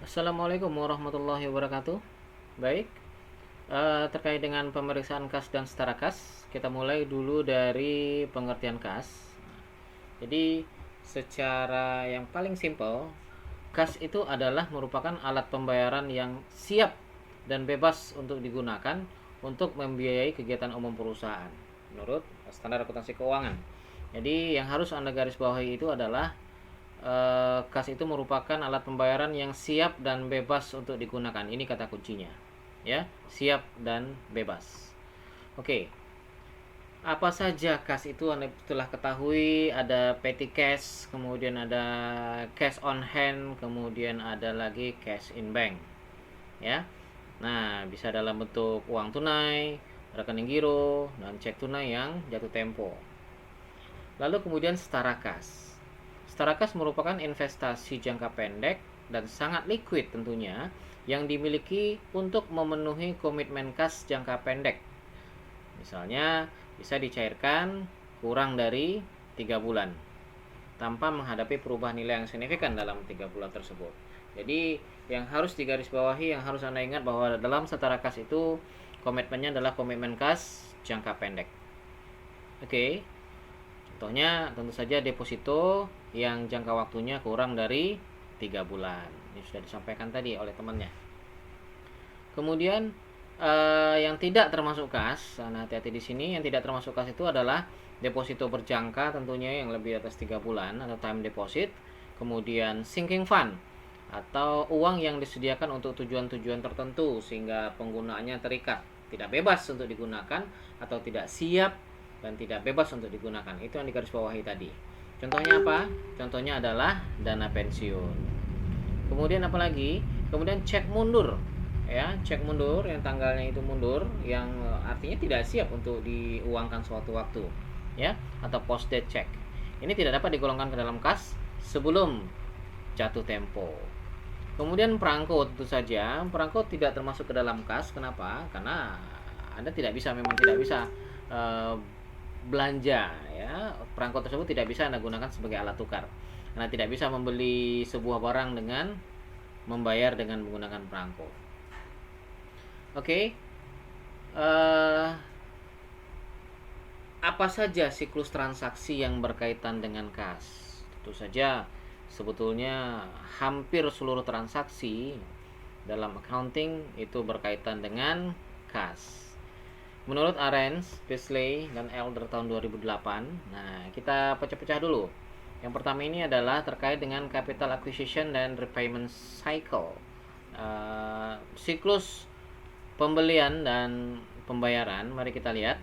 Assalamualaikum warahmatullahi wabarakatuh. Baik, terkait dengan pemeriksaan kas dan setara kas, kita mulai dulu dari pengertian kas. Jadi, secara yang paling simpel, kas itu adalah merupakan alat pembayaran yang siap dan bebas untuk digunakan untuk membiayai kegiatan umum perusahaan menurut standar akuntansi keuangan. Jadi, yang harus Anda garis bawahi itu adalah kas itu merupakan alat pembayaran yang siap dan bebas untuk digunakan. Ini kata kuncinya. Ya, siap dan bebas. Oke. Apa saja kas itu Anda telah ketahui, ada petty cash, kemudian ada cash on hand, kemudian ada lagi cash in bank. Ya. Nah, bisa dalam bentuk uang tunai, rekening giro, dan cek tunai yang jatuh tempo. Lalu kemudian setara kas. Setara kas merupakan investasi jangka pendek dan sangat liquid tentunya yang dimiliki untuk memenuhi komitmen kas jangka pendek. Misalnya bisa dicairkan kurang dari 3 bulan tanpa menghadapi perubahan nilai yang signifikan dalam 3 bulan tersebut. Jadi yang harus digarisbawahi, yang harus Anda ingat bahwa dalam setara kas itu komitmennya adalah komitmen kas jangka pendek. Oke. Contohnya tentu saja deposito yang jangka waktunya kurang dari 3 bulan. Ini sudah disampaikan tadi oleh temannya. Kemudian yang tidak termasuk kas, nah hati-hati di sini, yang tidak termasuk kas itu adalah deposito berjangka tentunya yang lebih atas 3 bulan atau time deposit. Kemudian sinking fund atau uang yang disediakan untuk tujuan-tujuan tertentu sehingga penggunaannya terikat, tidak bebas untuk digunakan atau tidak siap dan tidak bebas untuk digunakan. Itu yang digarisbawahi tadi. Contohnya apa? Contohnya adalah dana pensiun. Kemudian apalagi? Kemudian cek mundur. Ya, cek mundur yang tanggalnya itu mundur, yang artinya tidak siap untuk diuangkan suatu waktu, ya, atau post date check. Ini tidak dapat digolongkan ke dalam kas sebelum jatuh tempo. Kemudian perangko tentu saja, perangko tidak termasuk ke dalam kas. Kenapa? Karena Anda memang tidak bisa uh, belanja, ya, perangko tersebut tidak bisa Anda gunakan sebagai alat tukar. Karena tidak bisa membeli sebuah barang dengan membayar dengan menggunakan perangko. Oke. Apa saja siklus transaksi yang berkaitan dengan kas? Tentu saja sebetulnya hampir seluruh transaksi dalam accounting itu berkaitan dengan kas. Menurut Arens, Beasley, dan Elder tahun 2008, nah kita pecah-pecah dulu. Yang pertama ini adalah terkait dengan capital acquisition dan repayment cycle. Siklus pembelian dan pembayaran, mari kita lihat.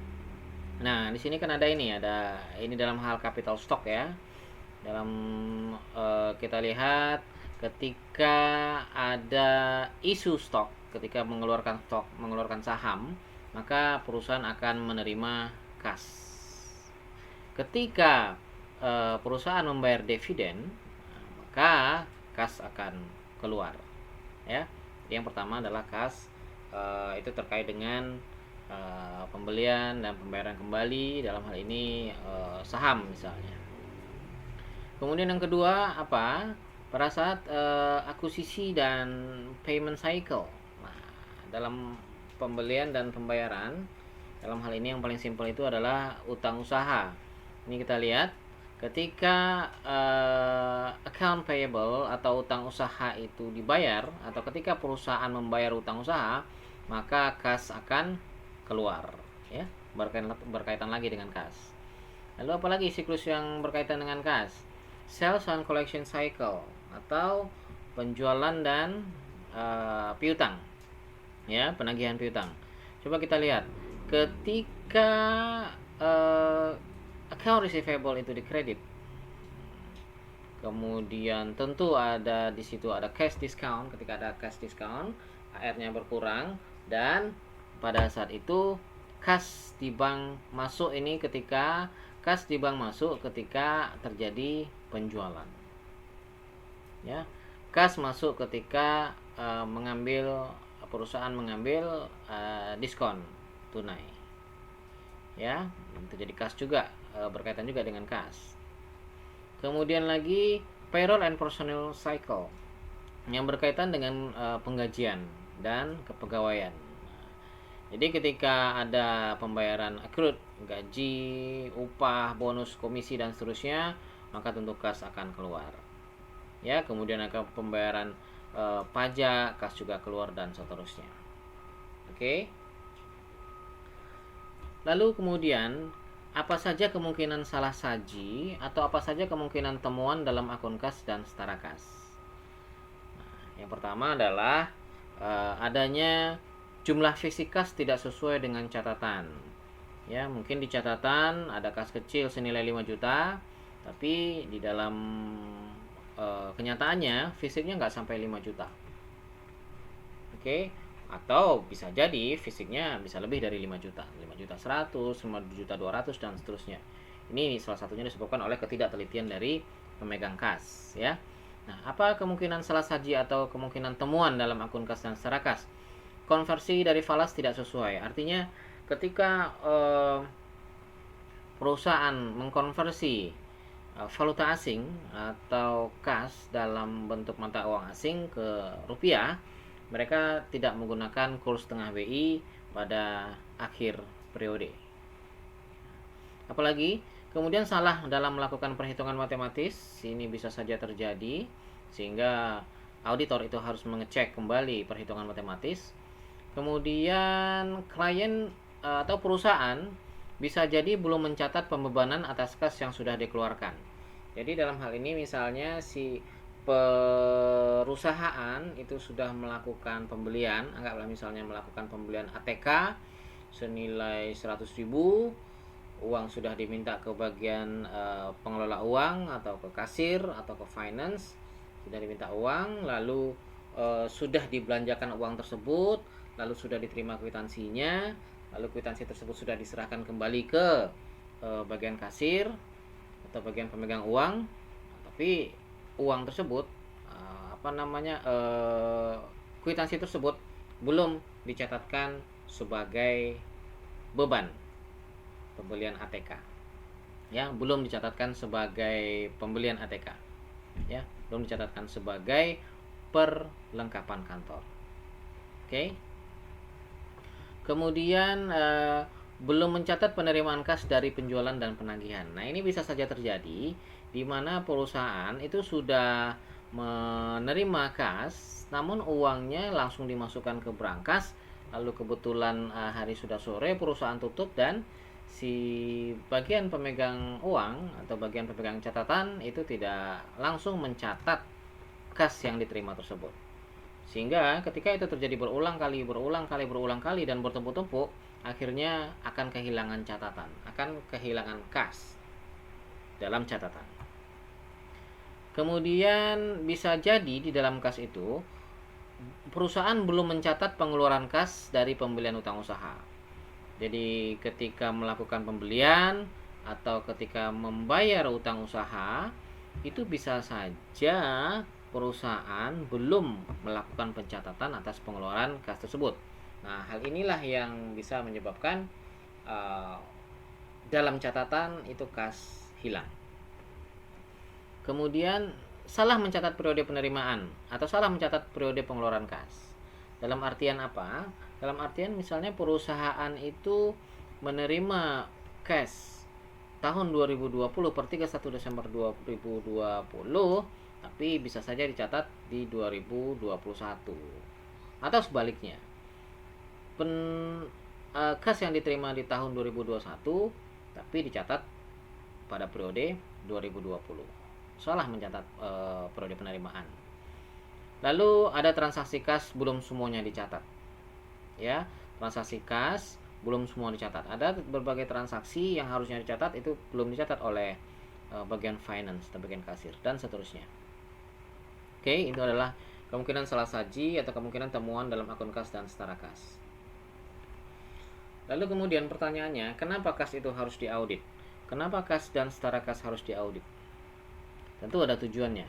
Nah, di sini kan ada ini dalam hal capital stock, ya. Dalam kita lihat ketika ada isu stok, ketika mengeluarkan saham, maka perusahaan akan menerima kas. Ketika perusahaan membayar dividen, maka kas akan keluar. Ya, yang pertama adalah kas, itu terkait dengan pembelian dan pembayaran kembali, dalam hal ini saham misalnya. Kemudian yang kedua apa? Pada saat akuisisi dan payment cycle. Nah, dalam pembelian dan pembayaran, dalam hal ini yang paling simpel itu adalah utang usaha. Ini kita lihat ketika account payable atau utang usaha itu dibayar, atau ketika perusahaan membayar utang usaha, maka kas akan keluar, ya, berkaitan lagi dengan kas. Lalu apalagi siklus yang berkaitan dengan kas? Sales and collection cycle atau penjualan dan piutang, ya, penagihan piutang. Coba kita lihat ketika account receivable itu dikredit, kemudian tentu ada di situ ada cash discount. Ketika ada cash discount, AR-nya berkurang, dan pada saat itu kas di bank masuk. Ini ketika kas di bank masuk ketika terjadi penjualan, ya. Kas masuk ketika perusahaan mengambil diskon tunai, ya. Itu jadi kas juga, berkaitan juga dengan kas. Kemudian lagi payroll and personnel cycle. yang berkaitan dengan penggajian dan kepegawaian. Jadi ketika ada pembayaran accrued, gaji, upah, bonus, komisi dan seterusnya, maka tentu kas akan keluar. Ya, kemudian akan pembayaran pajak, kas juga keluar dan seterusnya. Oke. Lalu kemudian apa saja kemungkinan salah saji atau apa saja kemungkinan temuan dalam akun kas dan setara kas? Nah, yang pertama adalah adanya jumlah fisik kas tidak sesuai dengan catatan. Ya, mungkin di catatan ada kas kecil senilai 5 juta, tapi di dalam kenyataannya fisiknya nggak sampai 5 juta. Oke, atau bisa jadi fisiknya bisa lebih dari 5 juta, 5 juta 100, 5 juta 200 dan seterusnya. Ini salah satunya disebabkan oleh ketidaktelitian dari pemegang kas, ya. Nah, apa kemungkinan salah saji atau kemungkinan temuan dalam akun kas dan setara kas? Konversi dari falas tidak sesuai. Artinya ketika perusahaan mengkonversi valuta asing atau kas dalam bentuk mata uang asing ke rupiah, mereka tidak menggunakan kurs tengah BI pada akhir periode. Apalagi kemudian salah dalam melakukan perhitungan matematis, ini bisa saja terjadi sehingga auditor itu harus mengecek kembali perhitungan matematis. Kemudian klien atau perusahaan bisa jadi belum mencatat pembebanan atas kas yang sudah dikeluarkan. Jadi dalam hal ini misalnya si perusahaan itu sudah melakukan pembelian, anggaplah misalnya melakukan pembelian ATK senilai 100.000, uang sudah diminta ke bagian pengelola uang atau ke kasir atau ke finance, sudah diminta uang, lalu sudah dibelanjakan uang tersebut, lalu sudah diterima kwitansinya, lalu kwitansi tersebut sudah diserahkan kembali ke bagian kasir atau bagian pemegang uang, tapi uang tersebut kwitansi tersebut belum dicatatkan sebagai beban pembelian ATK, ya, belum dicatatkan sebagai pembelian ATK, ya, belum dicatatkan sebagai perlengkapan kantor. Oke. Kemudian belum mencatat penerimaan kas dari penjualan dan penagihan. Nah, ini bisa saja terjadi di mana perusahaan itu sudah menerima kas, namun uangnya langsung dimasukkan ke brankas, lalu kebetulan hari sudah sore, perusahaan tutup, dan si bagian pemegang uang atau bagian pemegang catatan itu tidak langsung mencatat kas yang diterima tersebut. Sehingga ketika itu terjadi berulang kali dan bertumpuk-tumpuk, akhirnya akan kehilangan catatan, akan kehilangan kas dalam catatan. Kemudian bisa jadi di dalam kas itu perusahaan belum mencatat pengeluaran kas dari pembelian utang usaha. Jadi ketika melakukan pembelian atau ketika membayar utang usaha, itu bisa saja perusahaan belum melakukan pencatatan atas pengeluaran kas tersebut. Nah, hal inilah yang bisa menyebabkan dalam catatan itu kas hilang. Kemudian salah mencatat periode penerimaan atau salah mencatat periode pengeluaran kas. Dalam artian apa? Dalam artian misalnya perusahaan itu menerima cash tahun 2020 per 31 Desember 2020, tapi bisa saja dicatat di 2021 atau sebaliknya. Kas yang diterima di tahun 2021 tapi dicatat pada periode 2020. Salah mencatat periode penerimaan. Lalu ada transaksi kas belum semuanya dicatat. Ya, transaksi kas belum semua dicatat. Ada berbagai transaksi yang harusnya dicatat itu belum dicatat oleh bagian finance atau bagian kasir dan seterusnya. Oke, itu adalah kemungkinan salah saji atau kemungkinan temuan dalam akun kas dan setara kas. Lalu kemudian pertanyaannya, kenapa kas itu harus diaudit? Kenapa kas dan setara kas harus diaudit? Tentu ada tujuannya.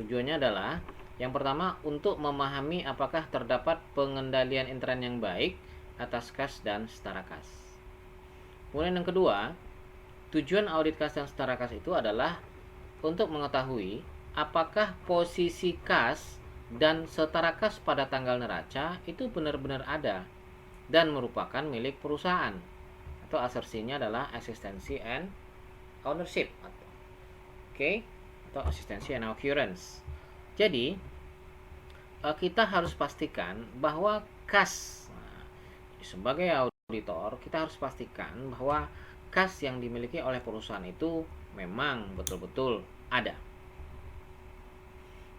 Tujuannya adalah yang pertama untuk memahami apakah terdapat pengendalian intern yang baik atas kas dan setara kas. Kemudian yang kedua, tujuan audit kas dan setara kas itu adalah untuk mengetahui apakah posisi kas dan setara kas pada tanggal neraca itu benar-benar ada dan merupakan milik perusahaan, atau asersinya adalah eksistensi and ownership, atau eksistensi and occurrence. Jadi kita harus pastikan bahwa kas, sebagai auditor kita harus pastikan bahwa kas yang dimiliki oleh perusahaan itu memang betul-betul ada.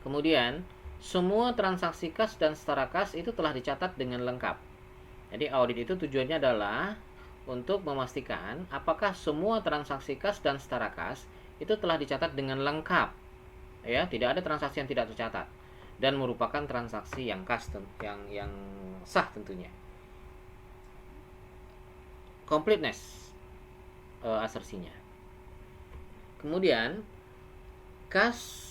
Kemudian semua transaksi kas dan setara kas itu telah dicatat dengan lengkap. Jadi audit itu tujuannya adalah untuk memastikan apakah semua transaksi kas dan setara kas itu telah dicatat dengan lengkap. Ya, tidak ada transaksi yang tidak tercatat dan merupakan transaksi yang kas, yang sah tentunya. Completeness asersinya. Kemudian kas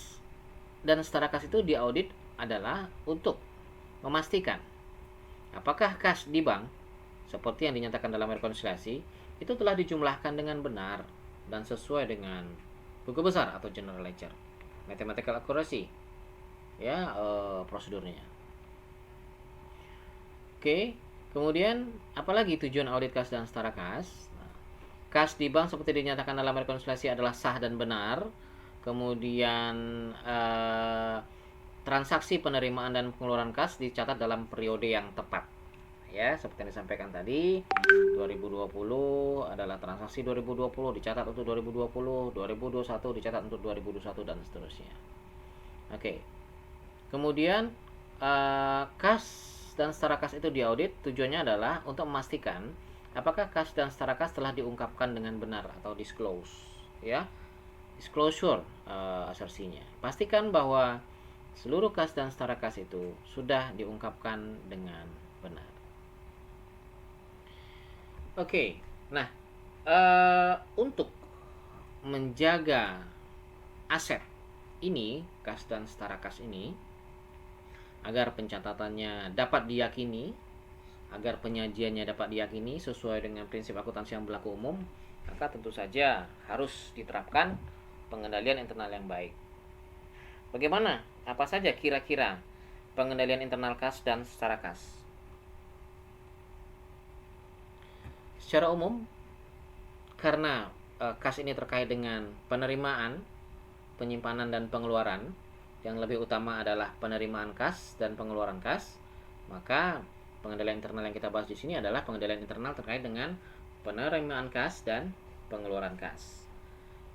dan setara kas itu diaudit adalah untuk memastikan apakah kas di bank seperti yang dinyatakan dalam rekonsiliasi itu telah dijumlahkan dengan benar dan sesuai dengan buku besar atau general ledger, mathematical accuracy, ya, prosedurnya. Oke, kemudian apalagi tujuan audit kas dan setara kas? Kas di bank seperti dinyatakan dalam rekonsiliasi adalah sah dan benar. Kemudian transaksi penerimaan dan pengeluaran kas dicatat dalam periode yang tepat. Ya, seperti yang disampaikan tadi, 2020 adalah transaksi 2020 dicatat untuk 2020, 2021 dicatat untuk 2021 dan seterusnya. Oke. Kemudian kas dan setara kas itu diaudit tujuannya adalah untuk memastikan apakah kas dan setara kas telah diungkapkan dengan benar atau disclose, ya. Disclosure asersinya. Pastikan bahwa seluruh kas dan setara kas itu sudah diungkapkan dengan benar. Oke, nah untuk menjaga aset ini, kas dan setara kas ini, agar pencatatannya dapat diyakini, agar penyajiannya dapat diyakini sesuai dengan prinsip akuntansi yang berlaku umum, maka tentu saja harus diterapkan pengendalian internal yang baik. Bagaimana? Apa saja kira-kira pengendalian internal kas dan setara kas? Secara umum, karena kas ini terkait dengan penerimaan, penyimpanan dan pengeluaran, yang lebih utama adalah penerimaan kas dan pengeluaran kas, maka pengendalian internal yang kita bahas di sini adalah pengendalian internal terkait dengan penerimaan kas dan pengeluaran kas.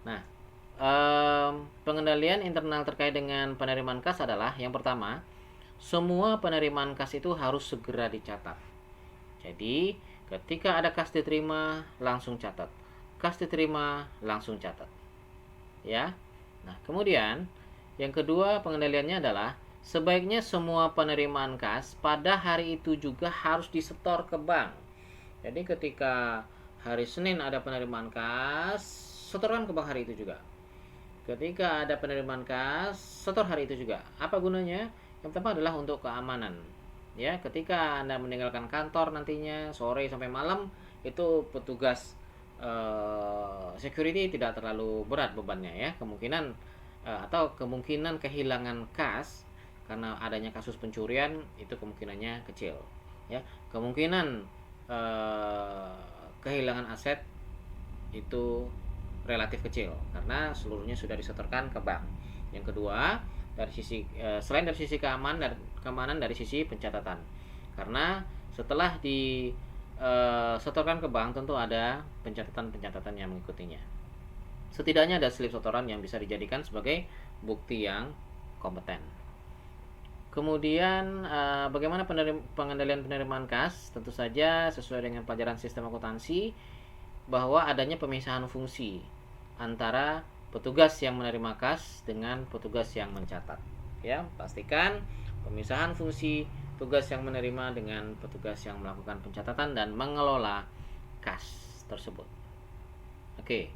Nah, pengendalian internal terkait dengan penerimaan kas adalah yang pertama, semua penerimaan kas itu harus segera dicatat. Jadi, ketika ada kas diterima, langsung catat. Kas diterima, langsung catat. Ya. Nah, kemudian yang kedua pengendaliannya adalah sebaiknya semua penerimaan kas pada hari itu juga harus disetor ke bank. Jadi ketika hari Senin ada penerimaan kas, setorkan ke bank hari itu juga. Ketika ada penerimaan kas, setor hari itu juga. Apa gunanya? Yang pertama adalah untuk keamanan. Ya, ketika Anda meninggalkan kantor nantinya sore sampai malam, itu petugas security tidak terlalu berat bebannya, ya. Kemungkinan kehilangan kas karena adanya kasus pencurian itu kemungkinannya kecil, ya. Kemungkinan kehilangan aset itu relatif kecil karena seluruhnya sudah disetorkan ke bank. Yang kedua, dari sisi selain dari sisi keamanan dari sisi pencatatan, karena setelah disetorkan ke bank tentu ada pencatatan yang mengikutinya. Setidaknya ada slip setoran yang bisa dijadikan sebagai bukti yang kompeten. Kemudian bagaimana pengendalian penerimaan kas? Tentu saja sesuai dengan pelajaran sistem akuntansi bahwa adanya pemisahan fungsi antara petugas yang menerima kas dengan petugas yang mencatat. Ya, pastikan pemisahan fungsi tugas yang menerima dengan petugas yang melakukan pencatatan dan mengelola kas tersebut. Oke.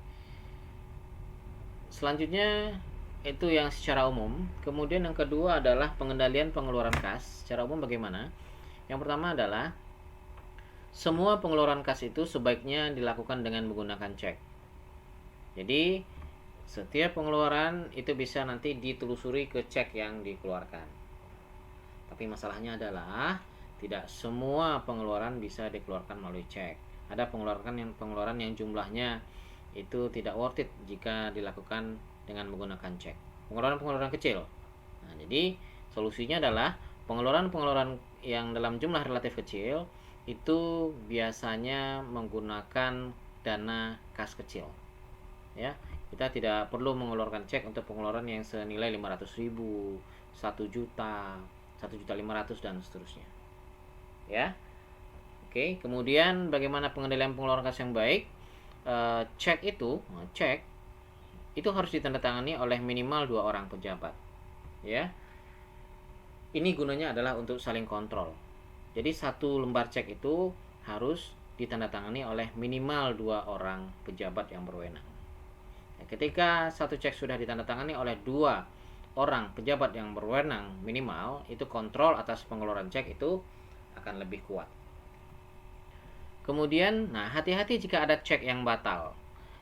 Selanjutnya itu yang secara umum. Kemudian yang kedua adalah pengendalian pengeluaran kas. Secara umum bagaimana? Yang pertama adalah semua pengeluaran kas itu sebaiknya dilakukan dengan menggunakan cek. Jadi setiap pengeluaran itu bisa nanti ditelusuri ke cek yang dikeluarkan. Tapi masalahnya adalah tidak semua pengeluaran bisa dikeluarkan melalui cek. Ada pengeluaran yang jumlahnya itu tidak worth it jika dilakukan dengan menggunakan cek. Pengeluaran kecil. Nah, jadi solusinya adalah pengeluaran yang dalam jumlah relatif kecil itu biasanya menggunakan dana kas kecil. Ya, kita tidak perlu mengeluarkan cek untuk pengeluaran yang senilai 500.000, 1 juta, 1.500.000 dan seterusnya. Ya. Oke, kemudian bagaimana pengendalian pengeluaran kas yang baik? Cek itu harus ditandatangani oleh minimal 2 orang pejabat. Ya. Ini gunanya adalah untuk saling kontrol. Jadi satu lembar cek itu harus ditandatangani oleh minimal 2 orang pejabat yang berwenang. Ketika satu cek sudah ditandatangani oleh 2 orang pejabat yang berwenang minimal, itu kontrol atas pengeluaran cek itu akan lebih kuat. Kemudian, hati-hati jika ada cek yang batal.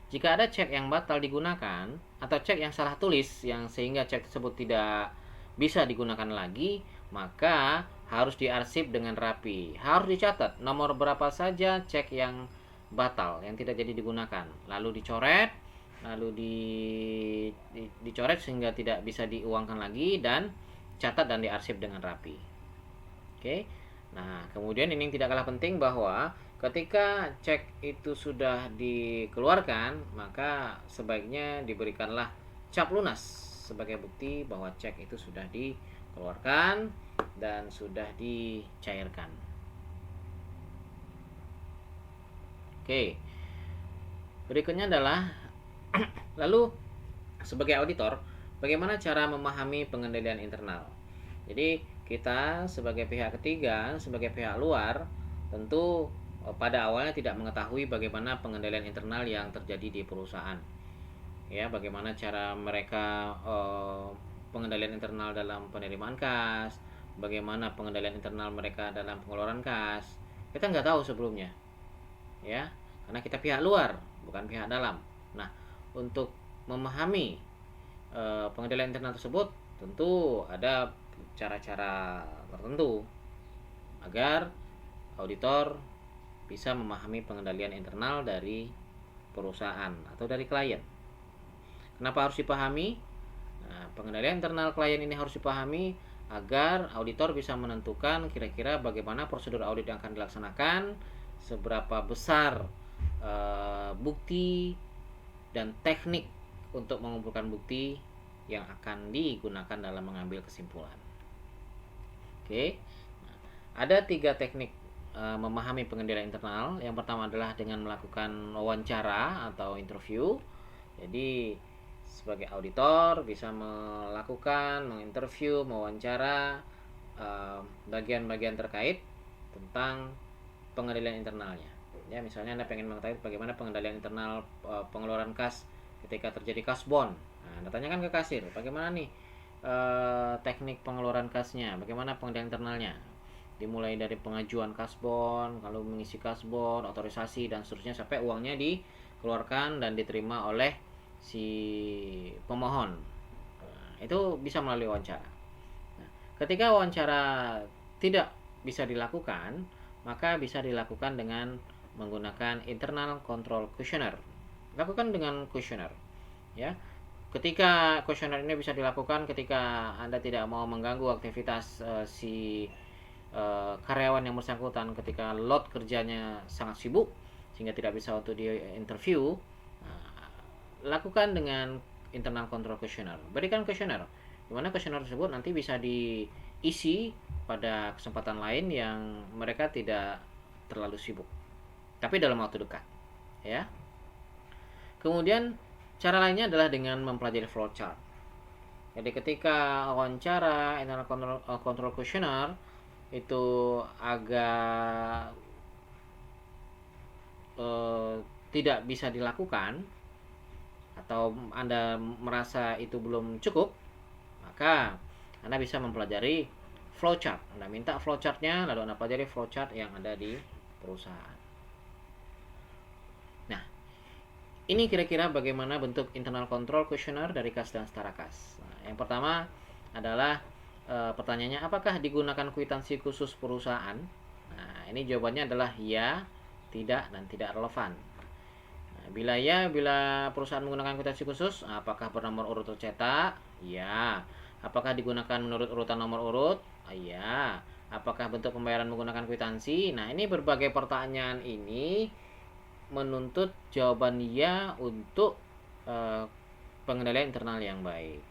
Jika ada cek yang batal digunakan atau cek yang salah tulis yang sehingga cek tersebut tidak bisa digunakan lagi, maka harus diarsip dengan rapi. Harus dicatat nomor berapa saja cek yang batal, yang tidak jadi digunakan. Lalu dicoret, dicoret sehingga tidak bisa diuangkan lagi, dan catat dan diarsip dengan rapi. Oke. Nah, kemudian ini yang tidak kalah penting bahwa ketika cek itu sudah dikeluarkan, maka sebaiknya diberikanlah cap lunas sebagai bukti bahwa cek itu sudah dikeluarkan dan sudah dicairkan. Oke. Berikutnya adalah lalu sebagai auditor, bagaimana cara memahami pengendalian internal? Jadi kita sebagai pihak ketiga, sebagai pihak luar, tentu pada awalnya tidak mengetahui bagaimana pengendalian internal yang terjadi di perusahaan. Ya, bagaimana cara mereka pengendalian internal dalam penerimaan kas, bagaimana pengendalian internal mereka dalam pengeluaran kas. Kita nggak tahu sebelumnya. Ya, karena kita pihak luar, bukan pihak dalam. Nah, untuk memahami pengendalian internal tersebut, tentu ada cara-cara tertentu agar auditor bisa memahami pengendalian internal dari perusahaan atau dari klien. Kenapa harus dipahami? Nah, pengendalian internal klien ini harus dipahami agar auditor bisa menentukan kira-kira bagaimana prosedur audit yang akan dilaksanakan, seberapa besar bukti dan teknik untuk mengumpulkan bukti yang akan digunakan dalam mengambil kesimpulan. Oke, ada 3 teknik memahami pengendalian internal. Yang pertama adalah dengan melakukan wawancara atau interview. Jadi sebagai auditor bisa melakukan, menginterview, mewawancara bagian-bagian terkait tentang pengendalian internalnya. Ya, misalnya Anda pengen mengetahui bagaimana pengendalian internal pengeluaran kas ketika terjadi kas bond. Nah, Anda tanyakan ke kasir, bagaimana nih teknik pengeluaran kasnya, bagaimana pengendalian internalnya. Dimulai dari pengajuan kasbon, kalau mengisi kasbon, otorisasi dan seterusnya sampai uangnya dikeluarkan dan diterima oleh si pemohon. Nah, itu bisa melalui wawancara. Nah, ketika wawancara tidak bisa dilakukan, maka bisa dilakukan dengan menggunakan internal control questionnaire. Lakukan dengan questionnaire. Ya. Ketika questionnaire ini bisa dilakukan ketika Anda tidak mau mengganggu aktivitas karyawan yang bersangkutan ketika load kerjanya sangat sibuk sehingga tidak bisa untuk di interview. Lakukan dengan internal control questionnaire. Berikan questionnaire, dimana questionnaire tersebut nanti bisa diisi pada kesempatan lain yang mereka tidak terlalu sibuk, tapi dalam waktu dekat. Ya. Kemudian cara lainnya adalah dengan mempelajari flowchart. Jadi ketika wawancara internal control questionnaire itu agak tidak bisa dilakukan atau Anda merasa itu belum cukup, maka Anda bisa mempelajari flowchart. Anda minta flowchartnya, lalu Anda pelajari flowchart yang ada di perusahaan. Nah, ini kira-kira bagaimana bentuk internal control questionnaire dari kas dan setara kas. Nah, yang pertama adalah pertanyaannya, apakah digunakan kwitansi khusus perusahaan? Nah, ini jawabannya adalah ya, tidak, dan tidak relevan. Nah, bila ya, bila perusahaan menggunakan kwitansi khusus, apakah bernomor urut tercetak? Ya. Apakah digunakan menurut urutan nomor urut? Ya. Apakah bentuk pembayaran menggunakan kwitansi? Nah, ini berbagai pertanyaan ini menuntut jawaban ya untuk pengendalian internal yang baik.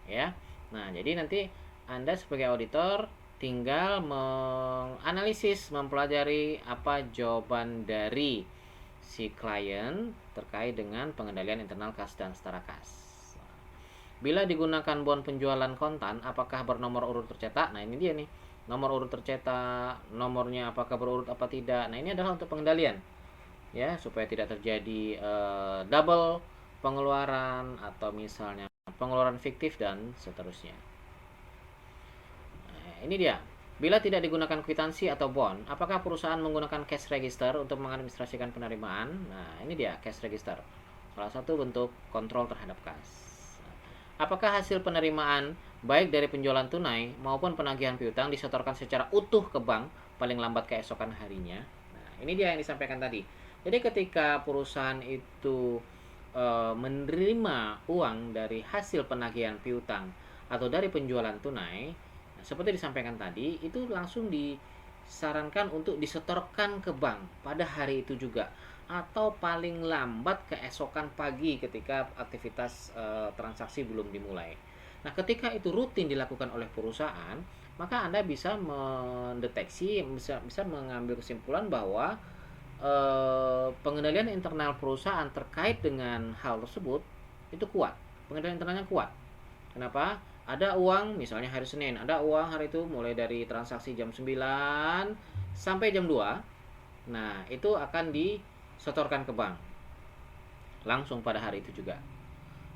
Ya. Nah, jadi nanti Anda sebagai auditor tinggal menganalisis, mempelajari apa jawaban dari si klien terkait dengan pengendalian internal kas dan setara kas. Bila digunakan bon penjualan kontan, apakah bernomor urut tercetak? Nah, ini dia nih. Nomor urut tercetak, nomornya apakah berurut apa tidak. Nah, ini adalah untuk pengendalian. Ya, supaya tidak terjadi double pengeluaran atau misalnya pengeluaran fiktif dan seterusnya. Nah, ini dia. Bila tidak digunakan kwitansi atau bon, apakah perusahaan menggunakan cash register untuk mengadministrasikan penerimaan? Nah, ini dia cash register. Salah satu bentuk kontrol terhadap kas. Apakah hasil penerimaan baik dari penjualan tunai maupun penagihan piutang disetorkan secara utuh ke bank paling lambat keesokan harinya? Nah, ini dia yang disampaikan tadi. Jadi ketika perusahaan itu menerima uang dari hasil penagihan piutang atau dari penjualan tunai, nah, seperti disampaikan tadi, itu langsung disarankan untuk disetorkan ke bank pada hari itu juga atau paling lambat keesokan pagi ketika aktivitas transaksi belum dimulai. Nah, ketika itu rutin dilakukan oleh perusahaan, maka Anda bisa mendeteksi, bisa mengambil kesimpulan bahwa pengendalian internal perusahaan terkait dengan hal tersebut itu kuat. Pengendalian internalnya kuat. Kenapa? Ada uang, misalnya hari Senin, ada uang hari itu mulai dari transaksi jam 9 sampai jam 2. Nah, itu akan disetorkan ke bank langsung pada hari itu juga.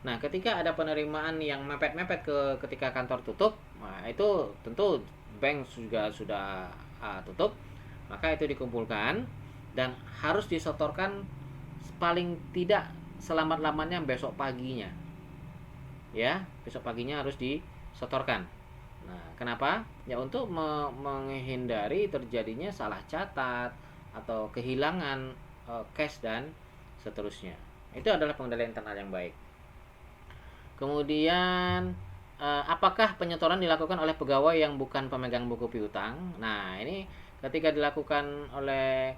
Nah, ketika ada penerimaan yang mepet-mepet ketika kantor tutup, nah itu tentu bank juga sudah tutup, maka itu dikumpulkan dan harus disetorkan paling tidak selamat-lamanya besok paginya. Ya, besok paginya harus disetorkan. Nah, kenapa? Ya untuk menghindari terjadinya salah catat atau kehilangan cash dan seterusnya. Itu adalah pengendalian internal yang baik. Kemudian apakah penyetoran dilakukan oleh pegawai yang bukan pemegang buku piutang? Nah, ini ketika dilakukan oleh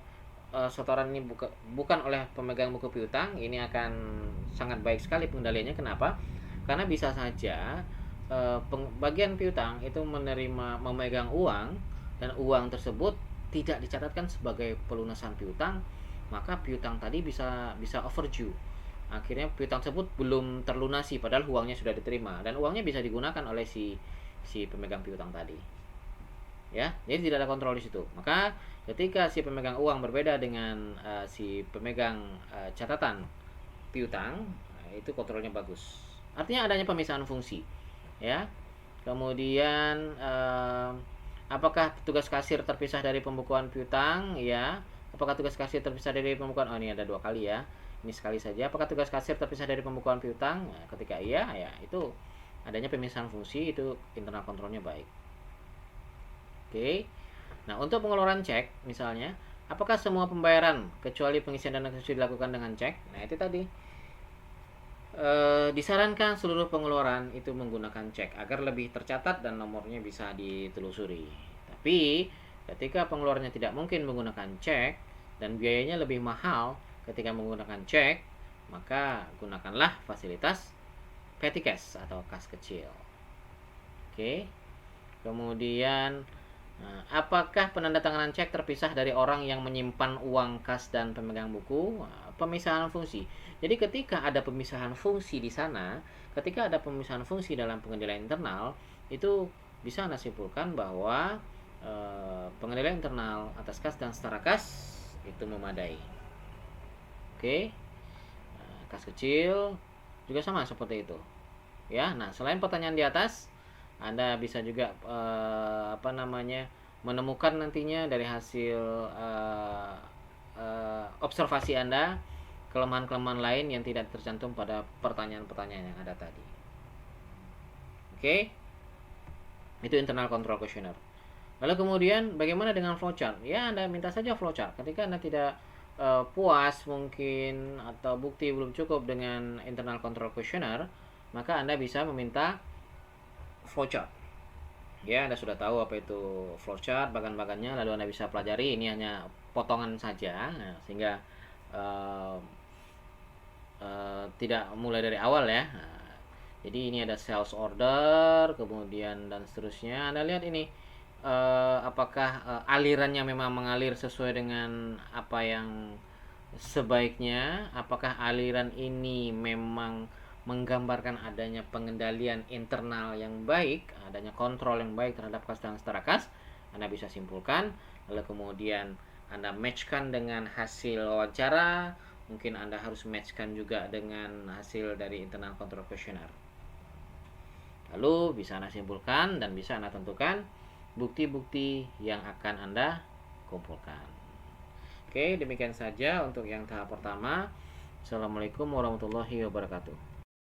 setoran ini bukan oleh pemegang buku piutang, ini akan sangat baik sekali pengendaliannya. Kenapa? Karena bisa saja bagian piutang itu memegang uang dan uang tersebut tidak dicatatkan sebagai pelunasan piutang, maka piutang tadi bisa overdue. Akhirnya piutang tersebut belum terlunasi padahal uangnya sudah diterima dan uangnya bisa digunakan oleh si pemegang piutang tadi. Ya, jadi tidak ada kontrol di situ. Maka ketika si pemegang uang berbeda dengan si pemegang catatan piutang, itu kontrolnya bagus. Artinya adanya pemisahan fungsi. Ya. Kemudian apakah tugas kasir terpisah dari pembukuan piutang? Ya. Apakah tugas kasir terpisah dari pembukuan? Oh, ini ada 2 kali ya. Ini sekali saja. Apakah tugas kasir terpisah dari pembukuan piutang? Nah, ketika iya, ya itu adanya pemisahan fungsi, itu internal kontrolnya baik. Oke. Nah, untuk pengeluaran cek misalnya, apakah semua pembayaran kecuali pengisian dana khusus dilakukan dengan cek? Nah, itu tadi. Disarankan seluruh pengeluaran itu menggunakan cek agar lebih tercatat dan nomornya bisa ditelusuri. Tapi ketika pengeluarannya tidak mungkin menggunakan cek dan biayanya lebih mahal ketika menggunakan cek, maka gunakanlah fasilitas petty cash atau kas kecil. Oke. Kemudian apakah penandatanganan cek terpisah dari orang yang menyimpan uang kas dan pemegang buku? Pemisahan fungsi. Jadi ketika ada pemisahan fungsi di sana, ketika ada pemisahan fungsi dalam pengendalian internal, itu bisa Anda simpulkan bahwa pengendalian internal atas kas dan setara kas itu memadai. Oke. Kas kecil juga sama seperti itu. Ya, nah selain pertanyaan di atas, Anda bisa juga menemukan nantinya dari hasil observasi Anda kelemahan-kelemahan lain yang tidak tercantum pada pertanyaan-pertanyaan yang ada tadi. Oke. Itu internal control questionnaire. Lalu kemudian bagaimana dengan flowchart? Ya, Anda minta saja flowchart. Ketika Anda tidak puas mungkin atau bukti belum cukup dengan internal control questionnaire, maka Anda bisa meminta flowchart. Ya, Anda sudah tahu apa itu flowchart, bagan-bagannya, lalu Anda bisa pelajari. Ini hanya potongan saja, nah, sehingga tidak mulai dari awal ya. Nah, jadi ini ada sales order, kemudian dan seterusnya. Anda lihat ini, apakah alirannya memang mengalir sesuai dengan apa yang sebaiknya? Apakah aliran ini memang menggambarkan adanya pengendalian internal yang baik, adanya kontrol yang baik terhadap kas dan setara kas? Anda bisa simpulkan, lalu kemudian Anda matchkan dengan hasil wawancara, mungkin Anda harus matchkan juga dengan hasil dari internal control questionnaire. Lalu bisa Anda simpulkan dan bisa Anda tentukan bukti-bukti yang akan Anda kumpulkan. Oke, demikian saja untuk yang tahap pertama. Assalamualaikum warahmatullahi wabarakatuh.